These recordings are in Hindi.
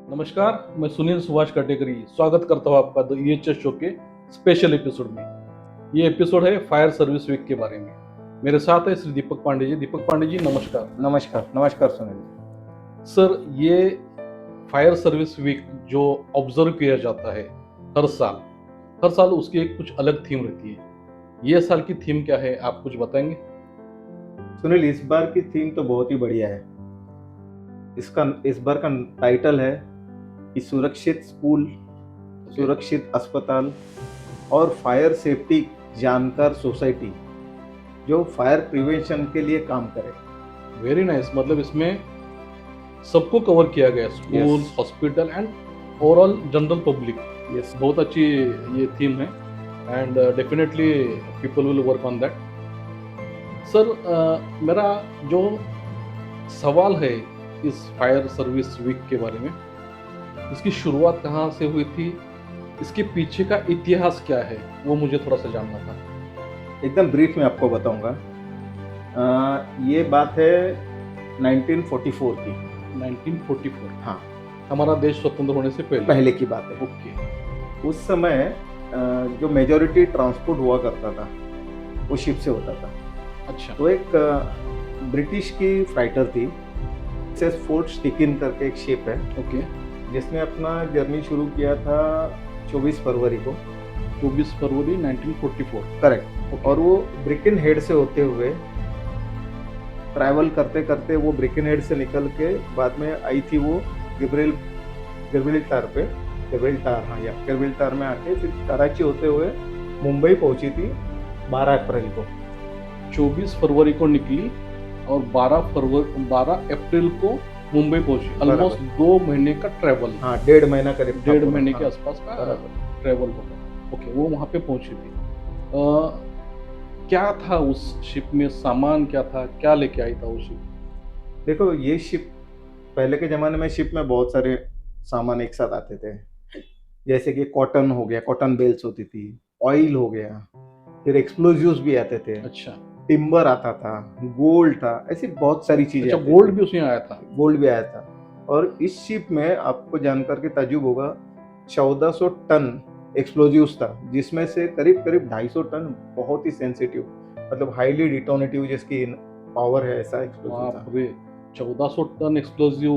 नमस्कार, मैं सुनील सुभाष कटेकरी स्वागत करता हूँ आपका द ईएचएस शो के स्पेशल एपिसोड में। ये एपिसोड है फायर सर्विस वीक के बारे में। मेरे साथ है श्री दीपक पांडे जी। दीपक पांडे जी नमस्कार। नमस्कार नमस्कार सुनील। सर, ये फायर सर्विस वीक जो ऑब्जर्व किया जाता है हर साल उसकी एक कुछ अलग थीम रहती है। ये साल की थीम क्या है, आप कुछ बताएंगे? सुनील, इस बार की थीम तो बहुत ही बढ़िया है। इस बार का टाइटल है कि सुरक्षित स्कूल, सुरक्षित अस्पताल और फायर सेफ्टी जानकार सोसाइटी जो फायर प्रिवेंशन के लिए काम करे। Very nice. मतलब इसमें सबको कवर किया गया, school, hospital and overall general public. Yes, बहुत अच्छी ये थीम है and definitely people will work on that. Sir, मेरा जो सवाल है इस फायर सर्विस वीक के बारे में, इसकी शुरुआत कहाँ से हुई थी, इसके पीछे का इतिहास क्या है, वो मुझे थोड़ा सा जानना था। एकदम ब्रीफ में आपको बताऊंगा। ये बात है 1944 की। 1944? हाँ, हमारा देश स्वतंत्र होने से पहले की बात है। ओके। उस समय जो मेजॉरिटी ट्रांसपोर्ट हुआ करता था वो शिप से होता था। अच्छा। तो एक ब्रिटिश की फाइटर थी, फोर्ट स्टिकिन करके एक शिप है, ओके। जिसने अपना जर्नी शुरू किया था 24 फरवरी को। 24 फरवरी 1944। करेक्ट। और वो ब्रिकन हेड से होते हुए ट्रैवल करते करते वो ब्रिकन हेड से निकल के बाद में आई थी वो गिब्राल्टार में आके फिर कराची होते हुए मुंबई पहुंची थी 12 अप्रैल को। 24 फरवरी को निकली और 12 अप्रैल को मुंबई पहुंची। ऑलमोस्ट 2 महीने का ट्रैवल। हाँ, 1.5 महीना करीब, 1.5 महीने के हाँ, आसपास का ट्रैवल होगा। ओके, वो वहाँ पे पहुंची थी। क्या था उस शिप में, सामान क्या था, क्या लेके आई था वो शिप? देखो, ये शिप पहले के ज़माने में शिप में बहुत सारे सामान एक साथ आते थे। जैसे कि कॉटन हो गया, कॉटन बेल्स होती थी, ऑयल हो गया, फिर एक्सप्लोजिव्स भी आते थे, अच्छा। टिम्बर आता था, गोल्ड था, ऐसी बहुत सारी चीजें। अच्छा, गोल्ड भी उसमें आया था? गोल्ड भी आया था। और इस शिप में आपको जानकर के ताज्जुब होगा, 1400 टन एक्सप्लोजिव्स था, जिसमें से करीब करीब 250 टन बहुत ही सेंसिटिव, मतलब हाईली डिटोनेटिव जिसकी पावर है, ऐसा एक्सप्लोजिव था। 1400 टन एक्सप्लोजिव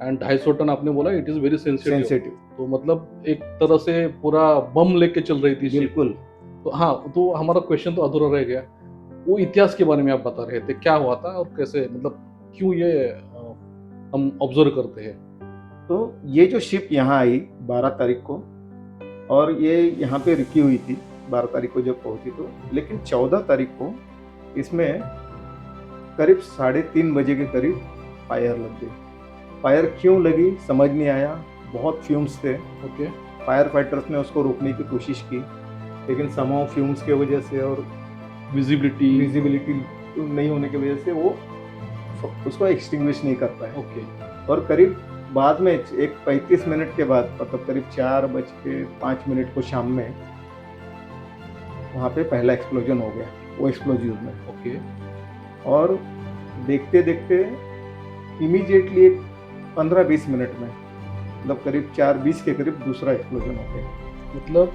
एंड 250 टन आपने बोला, इट इज वेरी सेंसिटिव। तो मतलब एक तरह से पूरा बम लेके चल रही थी शिप। बिल्कुल। तो हाँ, तो हमारा क्वेश्चन तो अधूरा रह गया। वो इतिहास के बारे में आप बता रहे थे, क्या हुआ था और कैसे, मतलब क्यों ये हम ऑब्जर्व करते हैं? तो ये जो शिप यहाँ आई 12 तारीख को, और ये यहाँ पे रुकी हुई थी 12 तारीख को जब पहुंची तो, लेकिन 14 तारीख को इसमें करीब 3:30 बजे के करीब फायर लग गई। फायर क्यों लगी समझ नहीं आया, बहुत फ्यूम्स थे। ओके। फायर फाइटर्स ने उसको रोकने की कोशिश की, लेकिन समहाउ फ्यूम्स की वजह से और विजिबिलिटी नहीं होने की वजह से वो उसको एक्सटिंग्विश नहीं कर पाए। ओके। और करीब बाद में एक 35 मिनट के बाद, मतलब करीब 4:05 को शाम में वहाँ पे पहला एक्सप्लोजन हो गया वो एक्सप्लोजिव में। ओके। और देखते देखते इमीडिएटली एक 15-20 मिनट में, मतलब करीब 4:20 के करीब दूसरा एक्सप्लोजन हो गया। मतलब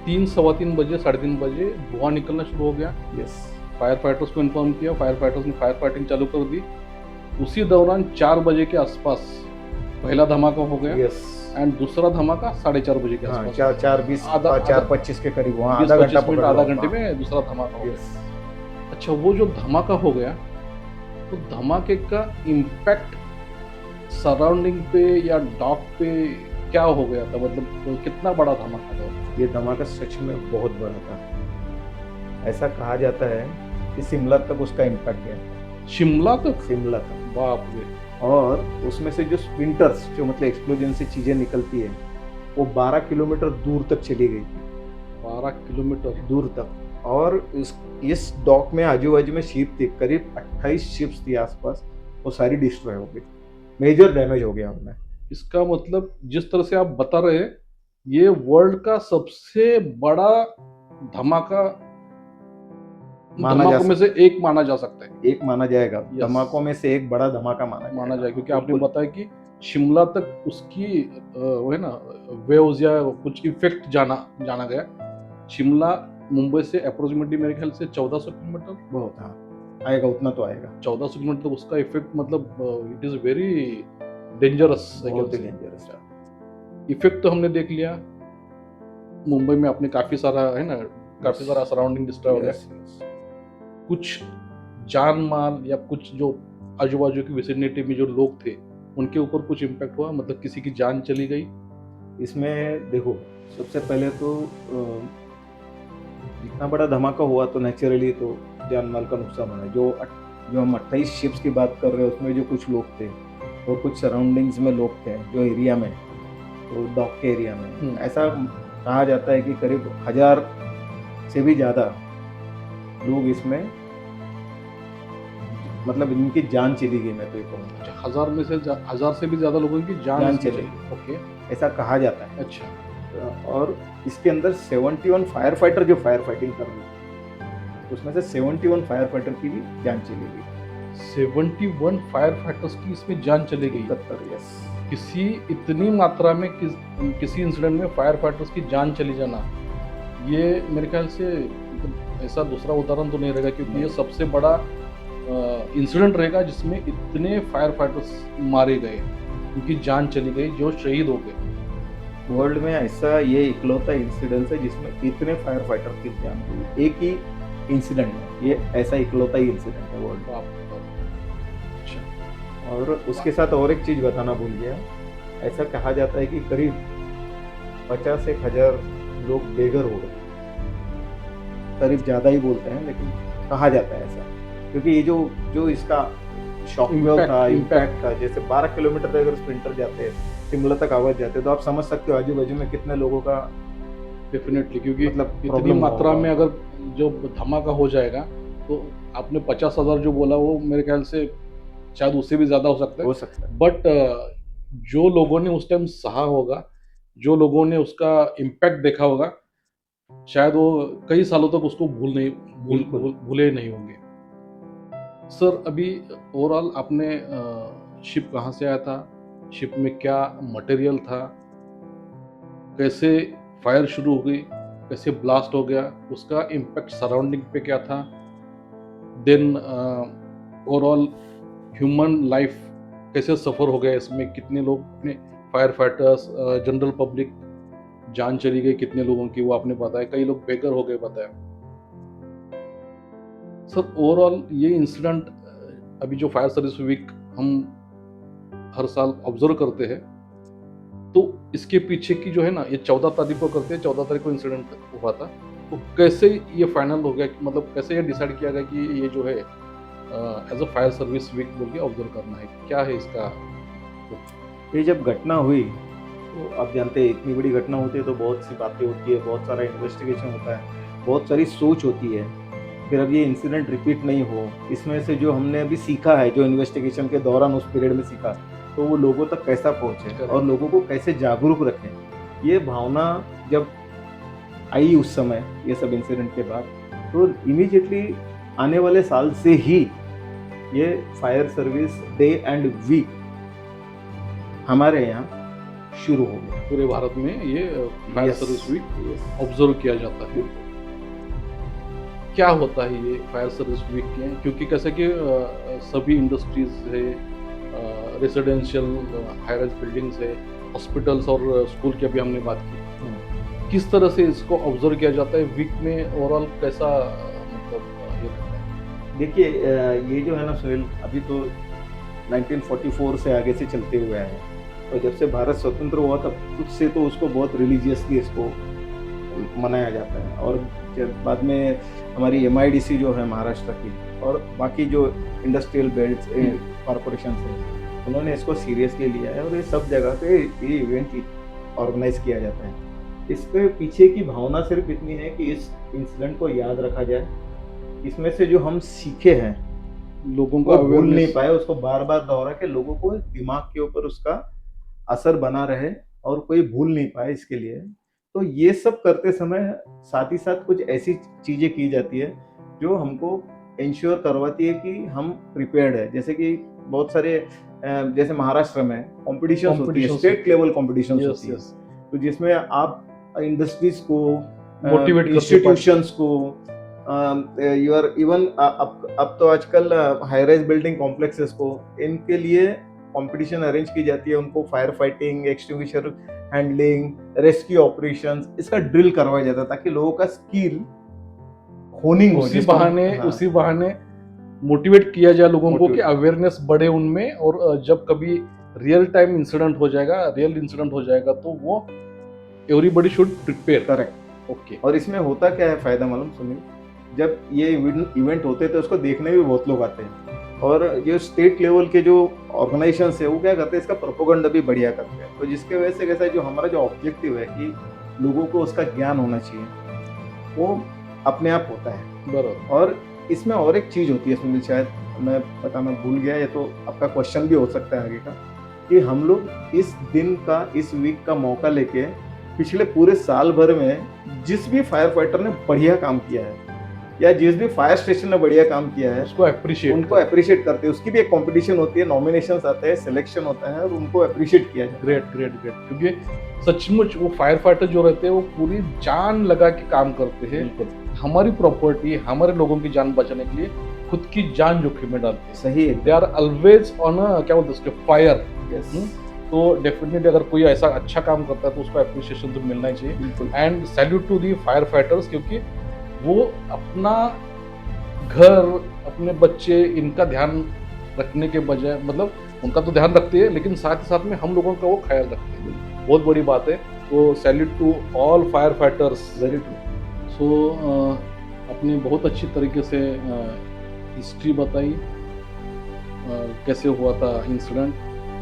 3, सवा 3 बजे, 3:30 बजे धुआं निकलना शुरू हो गया। यस। फायर फाइटर्स को इन्फॉर्म किया, फायर फाइटर्स ने फायर फाइटिंग चालू कर दी। उसी दौरान 4 बजे के आसपास पहला धमाका हो गया। यस। एंड दूसरा धमाका 4:30 बजे के हाँ, आसपास। 4:25 के करीब, वहाँ 20-25 मिनट, आधा लो। घंटे में दूसरा धमाका हो गया। यस। अच्छा, वो जो धमाका हो गया, तो धमाके का इम्पैक्ट सराउंडिंग पे या डॉक पे क्या हो गया था, मतलब कितना बड़ा धमाका था? ये धमाका सच में बहुत बड़ा था। ऐसा कहा जाता है कि शिमला तक उसका इम्पैक्ट गया। शिमला तक? शिमला तक। बाप रे। और उसमें से जो स्प्लिंटर्स, जो मतलब एक्सप्लोजन से चीजें निकलती है, वो 12 किलोमीटर दूर तक चली गई थी। 12 किलोमीटर दूर तक। और इस डॉक में आजू बाजू में शिप थी, करीब 28 शिप्स थी आसपास, वो सारी डिस्ट्रॉय हो गई, मेजर डैमेज हो गया उनमें। इसका मतलब जिस तरह से आप बता रहे हैं, ये वर्ल्ड का सबसे बड़ा धमाका, धमाकों में से एक माना जा सकता है। एक माना जाएगा, Yes. धमाकों में से एक बड़ा धमाका माना जाए, क्योंकि आपने बताया कि शिमला तक उसकी वो है ना वेव्स या कुछ इफेक्ट जाना गया। शिमला मुंबई से अप्रोक्सीमेटली मेरे ख्याल से 1400 किलोमीटर, बहुत, हाँ, आएगा उतना तो आएगा। 1400 किलोमीटर, उसका इफेक्ट मतलब इट इज वेरी डेंजरस। बहुत ही डेंजरस है। इफेक्ट तो हमने देख लिया, मुंबई में अपने काफी सारा है ना, काफी Yes. सारा सराउंडिंग डिस्टर्ब हो गया। Yes, yes. कुछ जान माल या कुछ जो आजू बाजू की विसिनिटी में जो लोग थे उनके ऊपर कुछ इम्पैक्ट हुआ, मतलब किसी की जान चली गई? इसमें देखो, सबसे पहले तो इतना बड़ा धमाका हुआ तो नेचुरली तो जान माल का नुकसान होना है। जो हम 28 शिप्स की बात कर रहे हैं उसमें जो कुछ लोग थे और कुछ सराउंडिंग्स में लोग थे जो एरिया में, तो डॉक के एरिया में ऐसा कहा जाता है कि करीब 1000 से भी ज़्यादा लोग इसमें, मतलब इनकी जान चली गई, मैं तो ये कहूँगा। अच्छा, 1000 से भी ज्यादा लोगों की जान जान इसमें चली चली। ओके, ऐसा कहा जाता है। अच्छा, और इसके अंदर 71 फायर फाइटर जो फायर फाइटिंग कर रहे थे, उसमें से 71 फायर फाइटर की भी जान चली गई। 71 फायर फाइटर्स की इसमें जान चली गई। 71, यस। किसी इतनी मात्रा में किसी इंसिडेंट में फायर फाइटर्स की जान चली जाना, ये मेरे ख्याल से मतलब ऐसा दूसरा उदाहरण तो नहीं रहेगा, क्योंकि ये सबसे बड़ा इंसिडेंट रहेगा जिसमें इतने फायर फाइटर्स मारे गए, उनकी जान चली गई, जो शहीद हो गए। वर्ल्ड में ऐसा ये इकलौता इंसिडेंट है जिसमें इतने फायर फाइटर की जान गई एक ही इंसिडेंट में। ये ऐसा इकलौता ही इंसिडेंट है वर्ल्ड में। बाप रे बाप। अच्छा, और उसके साथ और एक चीज बताना भूल गया, ऐसा कहा जाता है कि करीब 50-1000 लोग बेघर हो गए। करीब ज्यादा ही बोलते हैं लेकिन कहा जाता है ऐसा, क्योंकि ये जो इसका शॉक वेव था, इम्पैक्ट था, जैसे 12 किलोमीटर अगर स्प्रिंटर जाते हैं शिमला तक आवाज जाते हैं, तो आप समझ सकते हो आजू बाजू में कितने लोगों का डेफिनेटली, क्योंकि मतलब इतनी प्रॉब्लम मात्रा में अगर जो धमाका हो जाएगा, तो आपने 50,000 जो बोला वो मेरे ख्याल से शायद उससे भी ज्यादा हो सकता है। हो सकता है। बट जो लोगों ने उस टाइम सहा होगा, जो लोगों ने उसका इम्पैक्ट देखा होगा, शायद वो कई सालों तक उसको बिल्कुल। भूले नहीं होंगे। सर, अभी ओवरऑल आपने शिप कहाँ से आया था, शिप में क्या मटेरियल था, कैसे फायर शुरू हो गई, कैसे ब्लास्ट हो गया, उसका इम्पैक्ट सराउंडिंग पे क्या था, देन ओवरऑल ह्यूमन लाइफ कैसे सफ़र हो गया इसमें, कितने लोग अपने फायर फाइटर्स, जनरल पब्लिक जान चली गई कितने लोगों की, वो आपने बताया, कई लोग बेघर हो गए बताया। सर, ओवरऑल ये इंसिडेंट, अभी जो फायर सर्विस वीक हम हर साल ऑब्जर्व करते हैं, तो इसके पीछे की जो है ना, ये 14 तारीख को करते हैं, 14 तारीख को इंसिडेंट हुआ था, तो कैसे ये फाइनल हो गया, मतलब कैसे ये डिसाइड किया गया कि ये जो है as a fire service week बोल के ऑब्जर्व करना है, क्या है इसका? ये जब घटना हुई तो आप जानते हैं इतनी बड़ी घटना होती है तो बहुत सी बातें होती है, बहुत सारा इन्वेस्टिगेशन होता है, बहुत सारी सोच होती है। फिर अब ये इंसिडेंट रिपीट नहीं हो, इसमें से जो हमने अभी सीखा है, जो इन्वेस्टिगेशन के दौरान उस पीरियड में सीखा, तो वो लोगों तक कैसा पहुंचे और लोगों को कैसे जागरूक रखें। ये भावना जब आई उस समय, ये सब इंसिडेंट के बाद, तो इमीडिएटली आने वाले साल से ही ये fire service day and week हमारे यहाँ शुरू हो गया। पूरे भारत में ये fire Yes. Service week Yes. Observe किया जाता है। क्या होता है ये फायर सर्विस वीक के? क्योंकि कैसे कि सभी इंडस्ट्रीज है, रेसिडेंशियल हाई राइज बिल्डिंग्स है, हॉस्पिटल्स और स्कूल की अभी हमने बात की, किस तरह से इसको ऑब्जर्व किया जाता है वीक में, ओवरऑल कैसा मतलब ये रहता है? देखिए, ये जो है ना सुनील, अभी तो 1944 से आगे से चलते हुए आए हैं, और जब से भारत स्वतंत्र हुआ तब कुछ से तो उसको बहुत रिलीजियसली इसको मनाया जाता है। और जब बाद में हमारी MIDC जो है महाराष्ट्र की, और बाकी जो इंडस्ट्रियल बेल्ट कॉरपोरेशन है, उन्होंने इसको सीरियसली लिया है और ये सब जगह पे ये इवेंट ऑर्गेनाइज किया जाता है। इसके पीछे की भावना सिर्फ इतनी है कि इस इंसिडेंट को याद रखा जाए, इसमें से जो हम सीखे हैं लोगों को वो भूल नहीं अवेयरनेस, पाए, उसको बार बार दोहरा के लोगों को दिमाग के ऊपर उसका असर बना रहे और कोई भूल नहीं पाए, इसके लिए तो ये सब करते समय साथ ही साथ कुछ ऐसी चीजें की जाती है जो हमको इंश्योर करवाती है कि हम प्रिपेयर्ड है। जैसे कि बहुत सारे जैसे महाराष्ट्र में कॉम्पिटिशन होती है, Competitions state level competition yes होती है, यस तो जिसमें आप इंडस्ट्रीज को, मोटिवेट करते इंस्टीट्यूशंस को, यूर इवन अब तो आजकल हाई राइज बिल्डिंग कॉम्प्लेक्सेस को, इनके लिए कंपटीशन अरेंज की जाती है, उनको fire fighting, extinguisher handling, rescue operations, इसका ड्रिल करवाया जाता है ताकि लोगों का स्किल होनिंग हो, जिसको हम- हाँ, उसी बहाने मोटिवेट किया जाए लोगों को कि Motivate. अवेयरनेस बढ़े उनमें, और जब कभी रियल टाइम इंसिडेंट हो जाएगा, रियल इंसिडेंट हो जाएगा, तो वो everybody should prepare. Correct. Okay और इसमें होता क्या है फायदा मालूम सुनील, जब ये इवेंट होते हैं तो उसको देखने भी बहुत लोग आते हैं, और ये स्टेट लेवल के जो ऑर्गेनाइजेशन है वो क्या करते हैं, इसका प्रोपोगंडा भी बढ़िया करते हैं, तो जिसके वजह से कैसा है, जो हमारा जो ऑब्जेक्टिव है कि लोगों को उसका ज्ञान होना चाहिए, वो अपने आप होता है। बराबर। और इसमें और एक चीज होती है सुनील, शायद मैं बताना भूल गया, ये तो आपका क्वेश्चन भी हो सकता है आगे का, कि हम लोग इस दिन का, इस वीक का मौका लेके पिछले पूरे साल भर में जिस भी फायर फाइटर ने बढ़िया काम किया है, या जिस भी फायर स्टेशन ने बढ़िया काम किया है, उसको अप्रिशिएट उनको अप्रिशिएट करते हैं। उसकी भी एक कंपटीशन होती है, नॉमिनेशंस आते हैं, सिलेक्शन होता है, और उनको अप्रिशिएट किया जाता है। ग्रेट ग्रेट ग्रेट, क्योंकि सचमुच वो फायर फाइटर जो रहते हैं वो पूरी जान लगा के काम करते हैं, बिल्कुल हमारी प्रॉपर्टी, हमारे लोगों की जान बचाने के लिए खुद की जान जोखिम में डालते हैं। सही है। दे आर ऑलवेज ऑन क्या बोलते हैं उसके, फायर। Yes. तो डेफिनेटली अगर कोई ऐसा अच्छा काम करता है तो उसको अप्रिशिएशन तो मिलना ही चाहिए। बिल्कुल। And salute to the fire fighters, क्योंकि वो अपना घर, अपने बच्चे, इनका ध्यान रखने के बजाय, मतलब उनका तो ध्यान रखते हैं, लेकिन साथ ही साथ में हम लोगों का वो ख्याल रखते हैं। बहुत बड़ी बात है। तो salute to all fire fighters. Very true. So आपने बहुत अच्छी तरीके से हिस्ट्री बताई, कैसे हुआ था इंसिडेंट,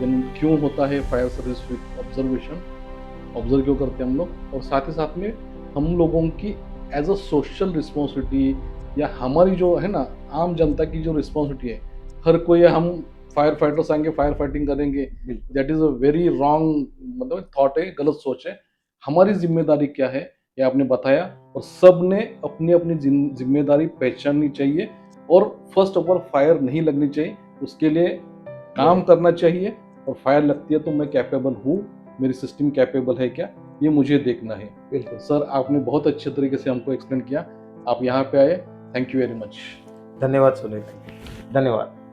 देन क्यों होता है fire service with observation, observe क्यों करते हैं हम लोग, और साथ ही साथ में हम लोगों की एज अ सोशल रिस्पॉन्सिबिलिटी, या हमारी जो है ना आम जनता की जो रिस्पॉन्सिबिलिटी है, हर कोई हम फायर फाइटर्स आएंगे, फायर फाइटिंग करेंगे, that is a very wrong, मतलब थॉट है, गलत सोच है। हमारी जिम्मेदारी क्या है ये आपने बताया, और सब ने अपनी अपनी जिम्मेदारी पहचाननी चाहिए, और फर्स्ट ऑफ ऑल फायर नहीं लगनी चाहिए, उसके लिए काम करना चाहिए, और फायर लगती है तो मैं कैपेबल हूँ, मेरी सिस्टम कैपेबल है क्या, ये मुझे देखना है। बिल्कुल सर, आपने बहुत अच्छे तरीके से हमको एक्सप्लेन किया, आप यहाँ पे आए, थैंक यू वेरी मच। धन्यवाद सुनील, धन्यवाद।